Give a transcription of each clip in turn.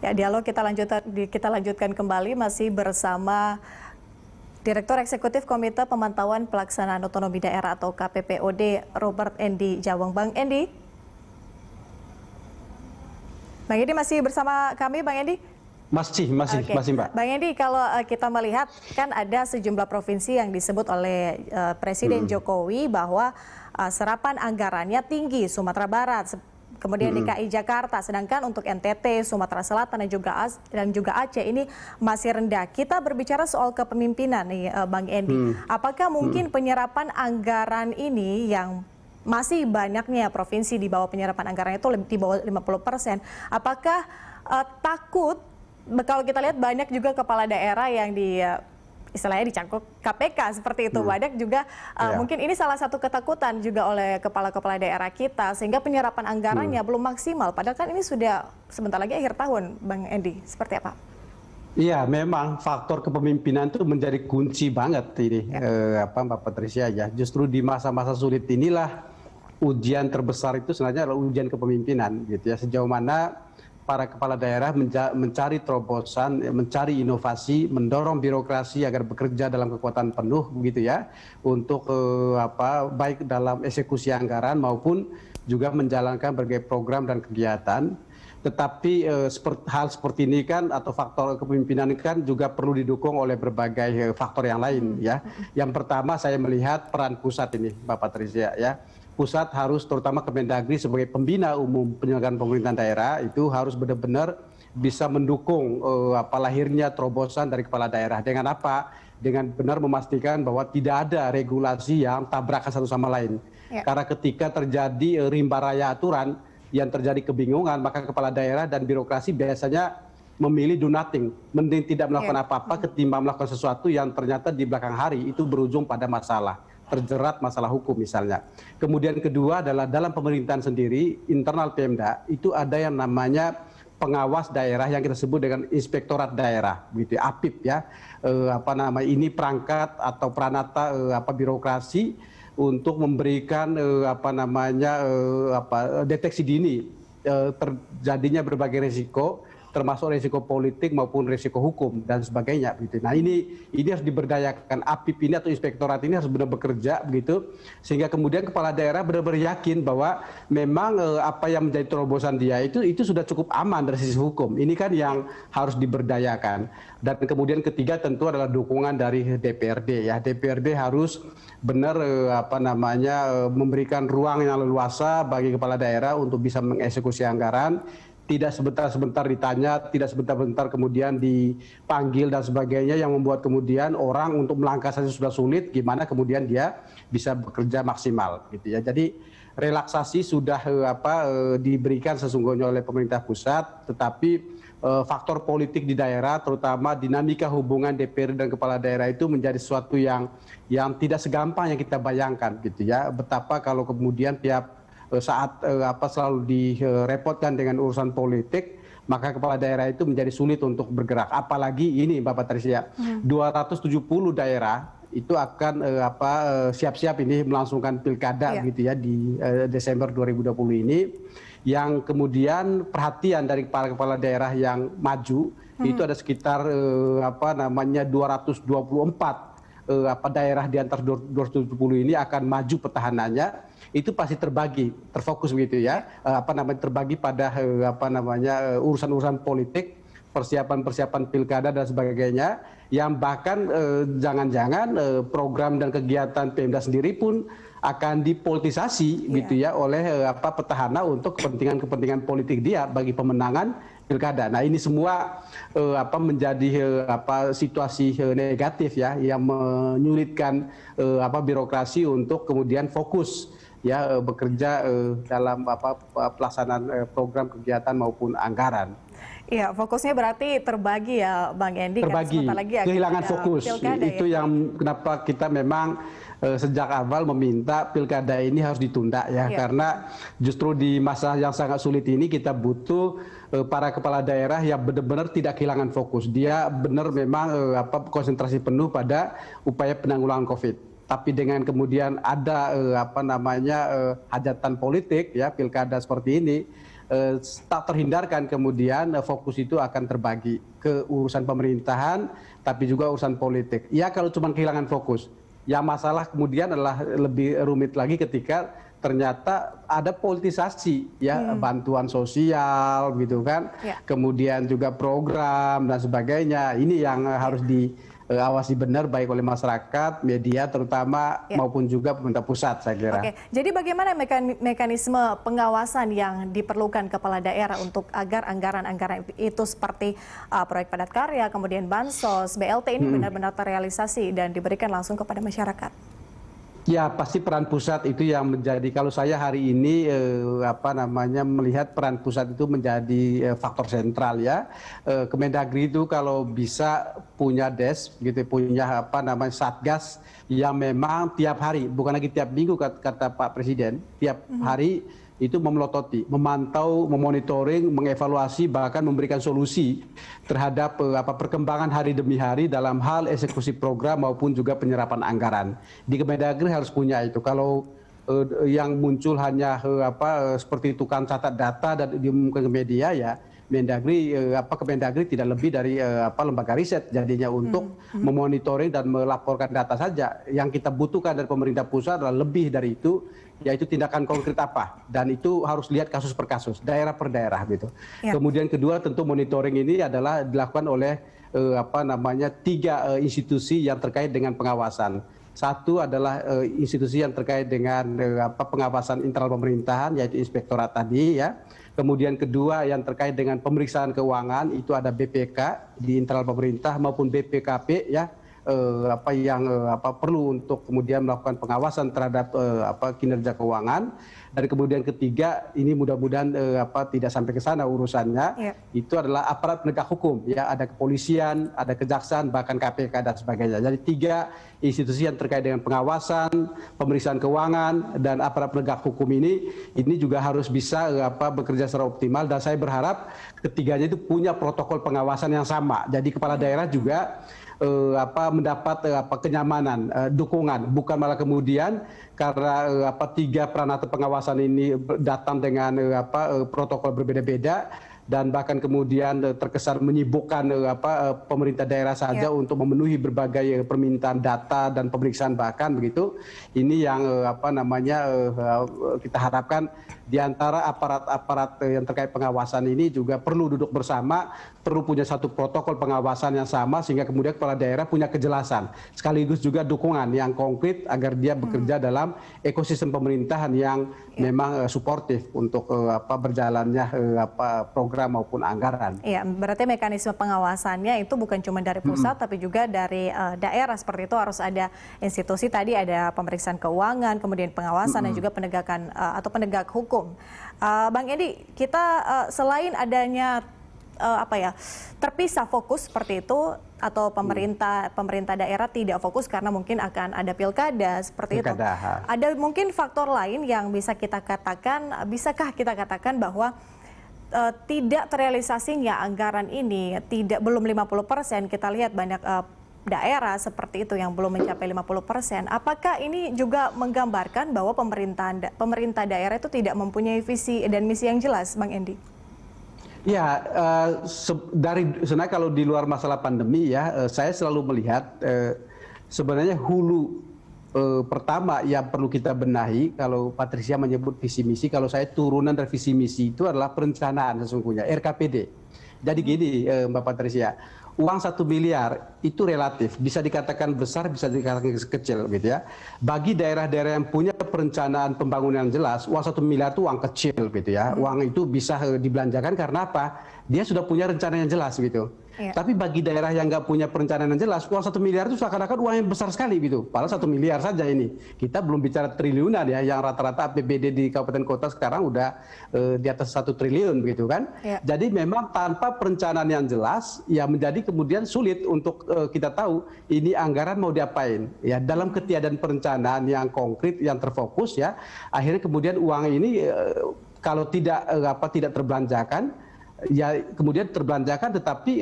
Ya, dialog kita lanjutkan kembali masih bersama Direktur Eksekutif Komite Pemantauan Pelaksanaan Otonomi Daerah atau KPPOD Robert Endi Jawang. Bang Endi. Bang Endi masih bersama kami, Bang Endi? Masih Mbak. Bang Endi, kalau kita melihat kan ada sejumlah provinsi yang disebut oleh Presiden Jokowi bahwa serapan anggarannya tinggi, Sumatera Barat, kemudian DKI Jakarta, sedangkan untuk NTT, Sumatera Selatan dan juga Aceh ini masih rendah. Kita berbicara soal kepemimpinan nih, Bang Endi. Apakah mungkin penyerapan anggaran ini yang masih banyaknya provinsi di bawah penyerapan anggaran itu di bawah 50%, apakah takut kalau kita lihat banyak juga kepala daerah yang istilahnya dicangkuk KPK seperti itu, banyak juga mungkin ini salah satu ketakutan juga oleh kepala-kepala daerah kita sehingga penyerapan anggarannya belum maksimal, padahal kan ini sudah sebentar lagi akhir tahun, Bang Endi, seperti apa? Iya, memang faktor kepemimpinan itu menjadi kunci banget ini, Mbak Patricia ya. Justru di masa-masa sulit inilah ujian terbesar itu sebenarnya adalah ujian kepemimpinan, gitu ya. Sejauh mana para kepala daerah mencari terobosan, mencari inovasi, mendorong birokrasi agar bekerja dalam kekuatan penuh, begitu ya, untuk baik dalam eksekusi anggaran maupun juga menjalankan berbagai program dan kegiatan. Tetapi hal seperti ini kan atau faktor kepemimpinan ini kan juga perlu didukung oleh berbagai faktor yang lain ya. Yang pertama saya melihat peran pusat ini, Mbak Patricia ya. Pusat harus terutama Kemendagri sebagai pembina umum penyelenggaraan pemerintahan daerah itu harus benar-benar bisa mendukung lahirnya terobosan dari kepala daerah. Dengan apa? Dengan benar memastikan bahwa tidak ada regulasi yang tabrakan satu sama lain. Karena ketika terjadi rimba raya aturan yang terjadi kebingungan, maka kepala daerah dan birokrasi biasanya memilih do nothing, mending tidak melakukan apa-apa ketimbang melakukan sesuatu yang ternyata di belakang hari itu berujung pada masalah, terjerat masalah hukum misalnya. Kemudian kedua adalah dalam pemerintahan sendiri, internal Pemda, itu ada yang namanya pengawas daerah yang kita sebut dengan inspektorat daerah, gitu, APIP ya. Ini perangkat atau peranata birokrasi untuk memberikan deteksi dini terjadinya berbagai risiko, termasuk risiko politik maupun risiko hukum dan sebagainya, begitu. Nah ini harus diberdayakan, APIP ini atau inspektorat ini harus benar bekerja begitu, sehingga kemudian kepala daerah benar-benar yakin bahwa memang apa yang menjadi terobosan dia itu sudah cukup aman dari sisi hukum. Ini kan yang harus diberdayakan. Dan kemudian ketiga tentu adalah dukungan dari DPRD ya. DPRD harus benar memberikan ruang yang leluasa bagi kepala daerah untuk bisa mengeksekusi anggaran. Tidak sebentar-sebentar ditanya, tidak sebentar-bentar kemudian dipanggil dan sebagainya, yang membuat kemudian orang untuk melangkah saja sudah sulit, gimana kemudian dia bisa bekerja maksimal, gitu ya. Jadi relaksasi sudah diberikan sesungguhnya oleh pemerintah pusat, tetapi faktor politik di daerah, terutama dinamika hubungan DPR dan kepala daerah itu menjadi sesuatu yang tidak segampang yang kita bayangkan, gitu ya. Betapa kalau kemudian tiap saat selalu direpotkan dengan urusan politik, maka kepala daerah itu menjadi sulit untuk bergerak. Apalagi ini Mbak Patricia, 270 daerah itu akan siap-siap ini melangsungkan pilkada gitu ya di Desember 2020 ini, yang kemudian perhatian dari para kepala daerah yang maju itu ada sekitar 224 daerah di antara 270 ini akan maju petahananya. Itu pasti terfokus begitu ya, terbagi pada urusan-urusan politik, persiapan-persiapan pilkada dan sebagainya, yang bahkan jangan-jangan program dan kegiatan Pemda sendiri pun akan dipolitisasi gitu ya oleh petahana untuk kepentingan politik dia bagi pemenangan pilkada. Nah ini semua menjadi situasi negatif ya, yang menyulitkan birokrasi untuk kemudian fokus ya bekerja dalam pelaksanaan program kegiatan maupun anggaran. Iya, fokusnya berarti terbagi ya, Bang Endi. Terbagi, kan lagi kehilangan fokus. Itu ya, yang kenapa kita memang sejak awal meminta pilkada ini harus ditunda ya, karena justru di masa yang sangat sulit ini kita butuh para kepala daerah yang benar-benar tidak kehilangan fokus. Dia benar memang konsentrasi penuh pada upaya penanggulangan COVID. Tapi dengan kemudian ada hajatan politik ya, pilkada seperti ini, tak terhindarkan kemudian fokus itu akan terbagi ke urusan pemerintahan, tapi juga urusan politik. Ya kalau cuma kehilangan fokus, ya masalah kemudian adalah lebih rumit lagi ketika ternyata ada politisasi ya, bantuan sosial gitu kan, kemudian juga program dan sebagainya. Ini yang harus diawasi benar baik oleh masyarakat, media terutama maupun juga pemerintah pusat, saya kira. Oke, jadi bagaimana mekanisme pengawasan yang diperlukan kepala daerah untuk agar anggaran-anggaran itu seperti proyek padat karya, kemudian bansos, BLT ini benar-benar terrealisasi dan diberikan langsung kepada masyarakat? Ya pasti peran pusat itu yang menjadi, kalau saya hari ini melihat peran pusat itu menjadi faktor sentral ya. Kemendagri itu kalau bisa punya desk gitu, punya satgas yang memang tiap hari, bukan lagi tiap minggu kata Pak Presiden, tiap hari itu memelototi, memantau, memonitoring, mengevaluasi, bahkan memberikan solusi terhadap perkembangan hari demi hari dalam hal eksekusi program maupun juga penyerapan anggaran. Di Kemendagri harus punya itu. Kalau yang muncul hanya seperti tukang catat data dan diumumkan ke media, ya Kemendagri tidak lebih dari lembaga riset jadinya untuk memonitoring dan melaporkan data saja. Yang kita butuhkan dari pemerintah pusat adalah lebih dari itu, yaitu tindakan konkret apa, dan itu harus lihat kasus per kasus, daerah per daerah gitu. Kemudian kedua tentu monitoring ini adalah dilakukan oleh 3 institusi yang terkait dengan pengawasan. Satu adalah institusi yang terkait dengan pengawasan internal pemerintahan, yaitu inspektorat tadi ya. Kemudian kedua yang terkait dengan pemeriksaan keuangan, itu ada BPK di internal pemerintah maupun BPKP ya, yang perlu untuk kemudian melakukan pengawasan terhadap kinerja keuangan. Dan kemudian ketiga, ini mudah-mudahan tidak sampai ke sana urusannya, itu adalah aparat penegak hukum ya, ada kepolisian, ada kejaksaan, bahkan KPK dan sebagainya. Jadi 3 institusi yang terkait dengan pengawasan, pemeriksaan keuangan dan aparat penegak hukum ini juga harus bisa bekerja secara optimal, dan saya berharap ketiganya itu punya protokol pengawasan yang sama. Jadi kepala daerah juga mendapat kenyamanan, dukungan, bukan malah kemudian karena 3 peranata pengawasan ini datang dengan protokol berbeda-beda dan bahkan kemudian terkesan menyibukkan pemerintah daerah saja untuk memenuhi berbagai permintaan data dan pemeriksaan bahkan begitu. Ini yang kita harapkan di antara aparat-aparat yang terkait pengawasan ini juga perlu duduk bersama, perlu punya satu protokol pengawasan yang sama sehingga kemudian kepala daerah punya kejelasan, sekaligus juga dukungan yang konkret agar dia bekerja dalam ekosistem pemerintahan yang memang suportif untuk berjalannya program maupun anggaran. Iya, berarti mekanisme pengawasannya itu bukan cuma dari pusat tapi juga dari daerah, seperti itu harus ada institusi tadi, ada pemeriksaan keuangan, kemudian pengawasan dan juga penegakan atau penegak hukum. Bang Edi, kita selain adanya terpisah fokus seperti itu atau pemerintah daerah tidak fokus karena mungkin akan ada pilkada seperti itu. Ada mungkin faktor lain yang bisa kita katakan, bisakah kita katakan bahwa tidak terrealisasinya anggaran ini belum 50%, kita lihat banyak daerah seperti itu yang belum mencapai 50%. Apakah ini juga menggambarkan bahwa pemerintah daerah itu tidak mempunyai visi dan misi yang jelas, Bang Endi? Ya, sebenarnya kalau di luar masalah pandemi ya, saya selalu melihat sebenarnya hulu pertama yang perlu kita benahi, kalau Patricia menyebut visi misi, kalau saya turunan dari visi misi itu adalah perencanaan sesungguhnya, RKPD. Jadi gini Mbak Patricia, uang 1 miliar itu relatif, bisa dikatakan besar, bisa dikatakan kecil gitu ya. Bagi daerah-daerah yang punya perencanaan pembangunan yang jelas, uang 1 miliar itu uang kecil gitu ya. Uang itu bisa dibelanjakan karena apa? Dia sudah punya rencana yang jelas gitu. Tapi bagi daerah yang nggak punya perencanaan yang jelas, uang 1 miliar itu seakan-akan uang yang besar sekali gitu. Padahal 1 miliar saja ini. Kita belum bicara triliunan ya, yang rata-rata APBD di kabupaten kota sekarang udah di atas 1 triliun begitu kan. Jadi memang tanpa perencanaan yang jelas, ya menjadi kemudian sulit untuk kita tahu ini anggaran mau diapain. Ya dalam ketiadaan perencanaan yang konkret, yang terfokus ya, akhirnya kemudian uang ini kalau tidak terbelanjakan, ya kemudian terbelanjakan tetapi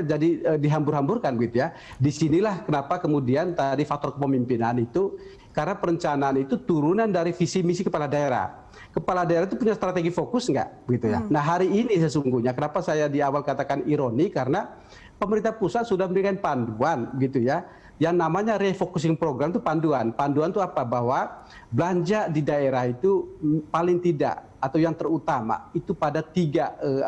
jadi dihambur-hamburkan gitu ya. Disinilah kenapa kemudian tadi faktor kepemimpinan itu Karena perencanaan itu turunan dari visi misi kepala daerah. Kepala daerah itu punya strategi fokus nggak, gitu ya. Nah hari ini sesungguhnya, kenapa saya di awal katakan ironi, karena pemerintah pusat sudah memberikan panduan, gitu ya. Yang namanya refocusing program itu panduan. Panduan itu apa? Bahwa belanja di daerah itu paling tidak atau yang terutama itu pada 3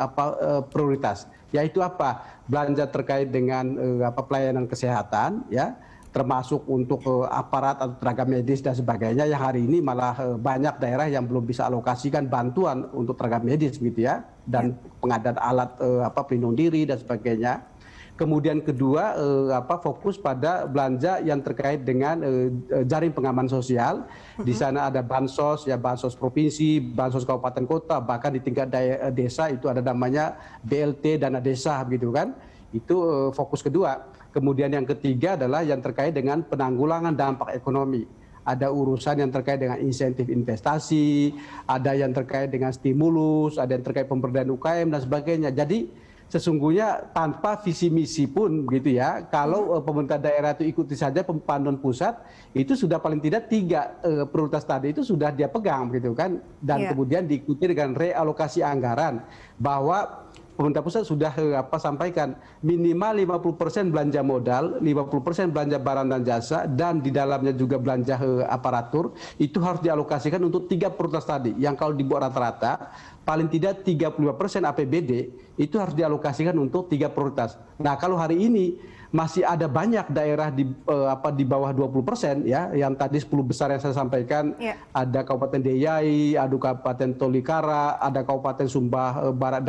prioritas. Yaitu apa? Belanja terkait dengan pelayanan kesehatan, ya, termasuk untuk aparat atau tenaga medis dan sebagainya, yang hari ini malah banyak daerah yang belum bisa alokasikan bantuan untuk tenaga medis, gitu ya, dan pengadaan alat pelindung diri dan sebagainya. Kemudian kedua, fokus pada belanja yang terkait dengan jaring pengaman sosial. Di sana ada bansos, ya, bansos provinsi, bansos kabupaten kota, bahkan di tingkat desa itu ada namanya BLT dana desa, gitu kan. Itu fokus kedua. Kemudian yang ketiga adalah yang terkait dengan penanggulangan dampak ekonomi. Ada urusan yang terkait dengan insentif investasi, ada yang terkait dengan stimulus, ada yang terkait pemberdayaan UKM dan sebagainya. Jadi sesungguhnya tanpa visi misi pun, gitu ya, kalau pemerintah daerah itu ikuti saja panduan pusat, itu sudah paling tidak 3 prioritas tadi itu sudah dia pegang, gitu kan. Dan kemudian diikuti dengan realokasi anggaran, bahwa pemerintah pusat sudah sampaikan minimal 50% belanja modal, 50% belanja barang dan jasa, dan di dalamnya juga belanja aparatur, itu harus dialokasikan untuk 3 prioritas tadi. Yang kalau dibuat rata-rata, paling tidak 35% APBD itu harus dialokasikan untuk 3 prioritas. Nah kalau hari ini masih ada banyak daerah di bawah 20%, ya, yang tadi 10 besar yang saya sampaikan, ada Kabupaten Deyai, ada Kabupaten Tolikara, ada Kabupaten Sumba Barat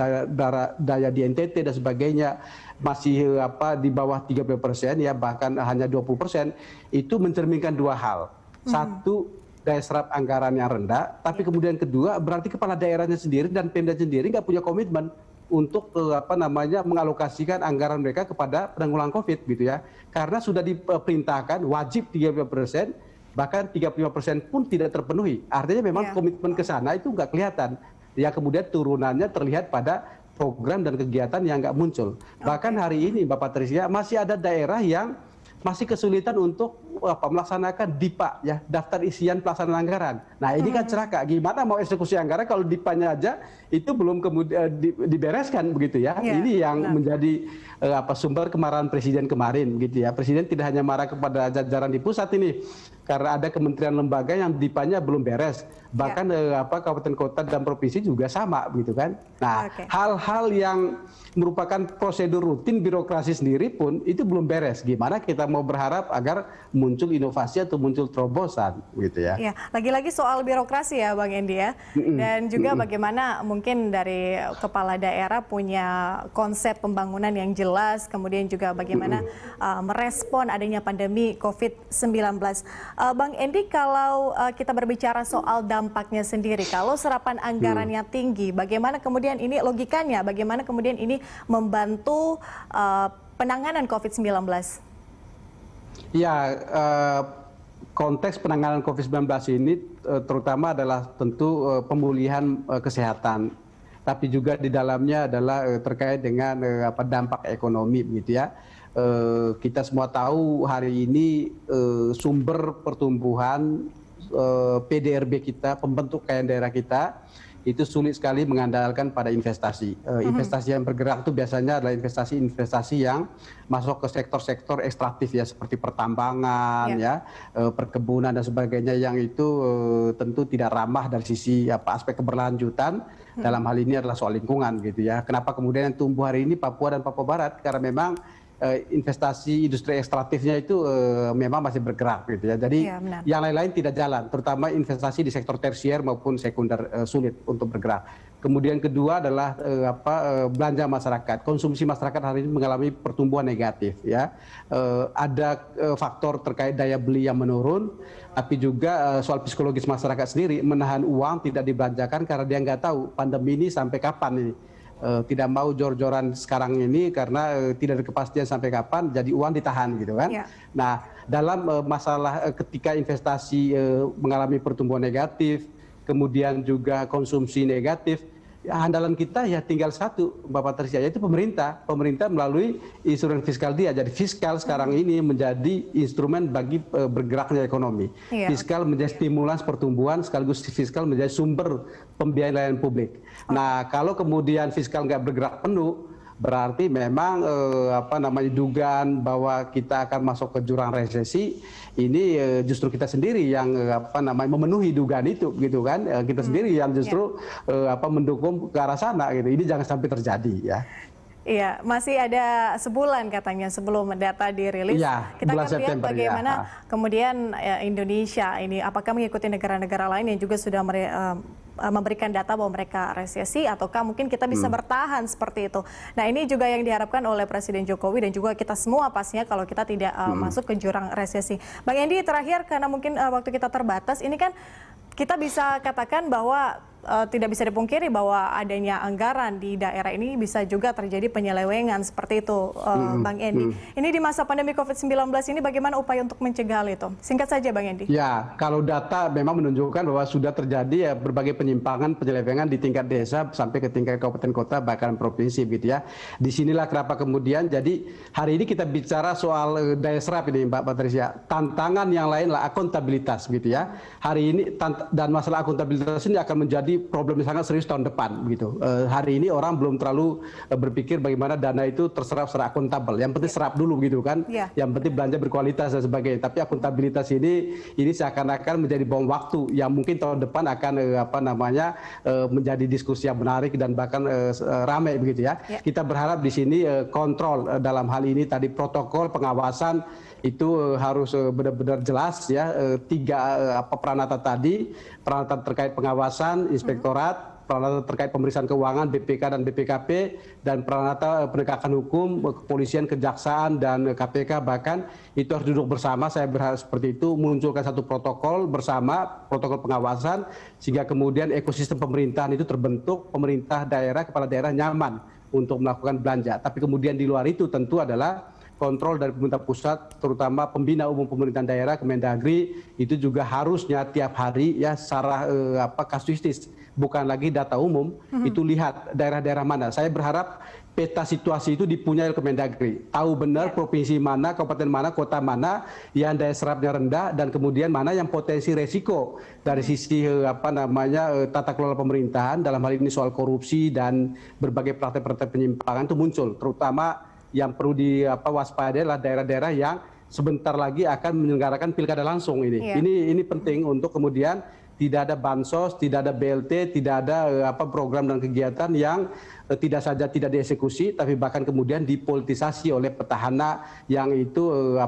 Daya di NTT dan sebagainya, masih di bawah 30%, ya, bahkan hanya 20%. Itu mencerminkan 2 hal. Satu, daya serap anggaran yang rendah, tapi kemudian kedua berarti kepala daerahnya sendiri dan Pemda sendiri nggak punya komitmen untuk mengalokasikan anggaran mereka kepada penanggulangan COVID, gitu ya. Karena sudah diperintahkan wajib 35%, bahkan 35% pun tidak terpenuhi. Artinya memang komitmen ke sana itu nggak kelihatan. Ya, kemudian turunannya terlihat pada program dan kegiatan yang nggak muncul. Bahkan hari ini Mbak Patricia, masih ada daerah yang masih kesulitan untuk melaksanakan DIPA, ya, daftar isian pelaksanaan anggaran. Nah ini kan celaka, gimana mau eksekusi anggaran kalau DIPA-nya aja itu belum kemudian dibereskan, begitu ya. Ini yang menjadi sumber kemarahan Presiden kemarin, gitu ya. Presiden tidak hanya marah kepada jajaran di pusat ini, karena ada kementerian lembaga yang DIPA-nya belum beres, bahkan kabupaten kota dan provinsi juga sama, gitu kan. Nah hal-hal yang merupakan prosedur rutin birokrasi sendiri pun itu belum beres. Gimana kita mau berharap agar muncul inovasi atau muncul terobosan, gitu ya. Ya, lagi-lagi soal birokrasi ya Bang Endi ya. Dan juga bagaimana mungkin dari kepala daerah punya konsep pembangunan yang jelas, kemudian juga bagaimana merespon adanya pandemi COVID-19. Bang Endi, kalau kita berbicara soal dampaknya sendiri, kalau serapan anggarannya tinggi, bagaimana kemudian ini logikanya, bagaimana kemudian ini membantu penanganan COVID-19? Ya, konteks penanganan COVID-19 ini terutama adalah tentu pemulihan kesehatan, tapi juga di dalamnya adalah terkait dengan dampak ekonomi, begitu ya. Kita semua tahu hari ini sumber pertumbuhan PDRB kita, pembentuk kekayaan daerah kita, itu sulit sekali mengandalkan pada investasi. Investasi yang bergerak itu biasanya adalah investasi-investasi yang masuk ke sektor-sektor ekstraktif, ya, seperti pertambangan, ya, perkebunan dan sebagainya, yang itu tentu tidak ramah dari sisi aspek keberlanjutan. Dalam hal ini adalah soal lingkungan, gitu ya. Kenapa kemudian yang tumbuh hari ini Papua dan Papua Barat? Karena memang investasi industri ekstraktifnya itu memang masih bergerak, gitu ya. Jadi yang lain-lain tidak jalan, terutama investasi di sektor tersier maupun sekunder sulit untuk bergerak. Kemudian kedua adalah belanja masyarakat, konsumsi masyarakat hari ini mengalami pertumbuhan negatif, ya. Ada faktor terkait daya beli yang menurun, tapi juga soal psikologis masyarakat sendiri, menahan uang tidak dibelanjakan karena dia nggak tahu pandemi ini sampai kapan ini. Tidak mau jor-joran sekarang ini karena tidak ada kepastian sampai kapan, jadi uang ditahan, gitu kan. Nah, dalam masalah ketika investasi mengalami pertumbuhan negatif, kemudian juga konsumsi negatif, andalan kita ya tinggal satu, Mbak Patricia, yaitu pemerintah. Pemerintah melalui instrumen fiskal dia. Jadi fiskal sekarang ini menjadi instrumen bagi bergeraknya ekonomi. Fiskal menjadi stimulans pertumbuhan, sekaligus fiskal menjadi sumber pembiayaan layanan publik. Nah, kalau kemudian fiskal nggak bergerak penuh, berarti memang dugaan bahwa kita akan masuk ke jurang resesi ini justru kita sendiri yang memenuhi dugaan itu, gitu kan? Kita sendiri yang justru mendukung ke arah sana, gitu. Ini jangan sampai terjadi, ya. Iya, masih ada sebulan katanya sebelum data dirilis. Ya, kita akan lihat September, bagaimana ya. Kemudian Indonesia ini apakah mengikuti negara-negara lain yang juga sudah memberikan data bahwa mereka resesi, ataukah mungkin kita bisa bertahan seperti itu. Nah, ini juga yang diharapkan oleh Presiden Jokowi dan juga kita semua pastinya kalau kita tidak masuk ke jurang resesi. Bang Endi, terakhir karena mungkin waktu kita terbatas, ini kan kita bisa katakan bahwa tidak bisa dipungkiri bahwa adanya anggaran di daerah ini bisa juga terjadi penyelewengan seperti itu, Bang Endi. Ini di masa pandemi COVID-19 ini bagaimana upaya untuk mencegah hal itu? Singkat saja, Bang Endi. Ya, kalau data memang menunjukkan bahwa sudah terjadi ya berbagai penyimpangan, penyelewengan di tingkat desa sampai ke tingkat kabupaten kota bahkan provinsi, gitu ya. Disinilah kenapa kemudian jadi hari ini kita bicara soal daya serap ini, Mbak Patricia. Tantangan yang lain lah akuntabilitas, gitu ya. Hari ini dan masalah akuntabilitas ini akan menjadi problem yang sangat serius tahun depan, begitu. Hari ini orang belum terlalu berpikir bagaimana dana itu terserap secara akuntabel. Yang penting serap dulu, gitu kan. Yang penting belanja berkualitas dan sebagainya. Tapi akuntabilitas ini seakan-akan menjadi bom waktu yang mungkin tahun depan akan menjadi diskusi yang menarik dan bahkan ramai, begitu ya. Kita berharap di sini kontrol dalam hal ini tadi protokol pengawasan itu harus benar-benar jelas, ya. Tiga peranata tadi, peranata terkait pengawasan, inspektorat, peranata terkait pemeriksaan keuangan, BPK dan BPKP, dan peranata penegakan hukum, kepolisian, kejaksaan, dan KPK bahkan itu harus duduk bersama. Saya berharap seperti itu, munculkan satu protokol bersama, protokol pengawasan, sehingga kemudian ekosistem pemerintahan itu terbentuk, pemerintah daerah, kepala daerah nyaman untuk melakukan belanja. Tapi kemudian di luar itu tentu adalah kontrol dari pemerintah pusat, terutama pembina umum pemerintahan daerah, Kemendagri, itu juga harusnya tiap hari ya secara kasuistis, bukan lagi data umum, itu lihat daerah-daerah mana. Saya berharap peta situasi itu dipunyai oleh Kemendagri, tahu benar provinsi mana, kabupaten mana, kota mana yang daya serapnya rendah, dan kemudian mana yang potensi resiko dari sisi tata kelola pemerintahan, dalam hal ini soal korupsi dan berbagai praktek-praktek penyimpangan itu muncul, terutama yang perlu diwaspadai adalah daerah-daerah yang sebentar lagi akan menyelenggarakan pilkada langsung ini. Ini penting untuk kemudian tidak ada bansos, tidak ada BLT, tidak ada program dan kegiatan yang tidak saja tidak dieksekusi, tapi bahkan kemudian dipolitisasi oleh petahana yang itu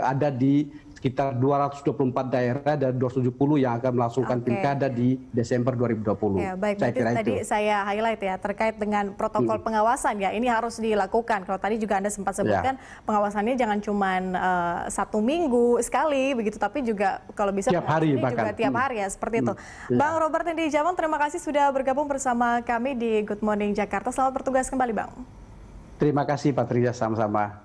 ada di sekitar 224 daerah dan 270 yang akan melangsungkan pilkada di Desember 2020. Ya, baik, tadi saya highlight ya terkait dengan protokol pengawasan ya, ini harus dilakukan. Kalau tadi juga Anda sempat sebutkan pengawasannya jangan cuma 1 minggu sekali begitu, tapi juga kalau bisa tiap hari bahkan. Juga tiap hari ya, seperti itu. Bang Robert Endi Jamong, terima kasih sudah bergabung bersama kami di Good Morning Jakarta. Selamat bertugas kembali, Bang. Terima kasih, Patricia, sama-sama.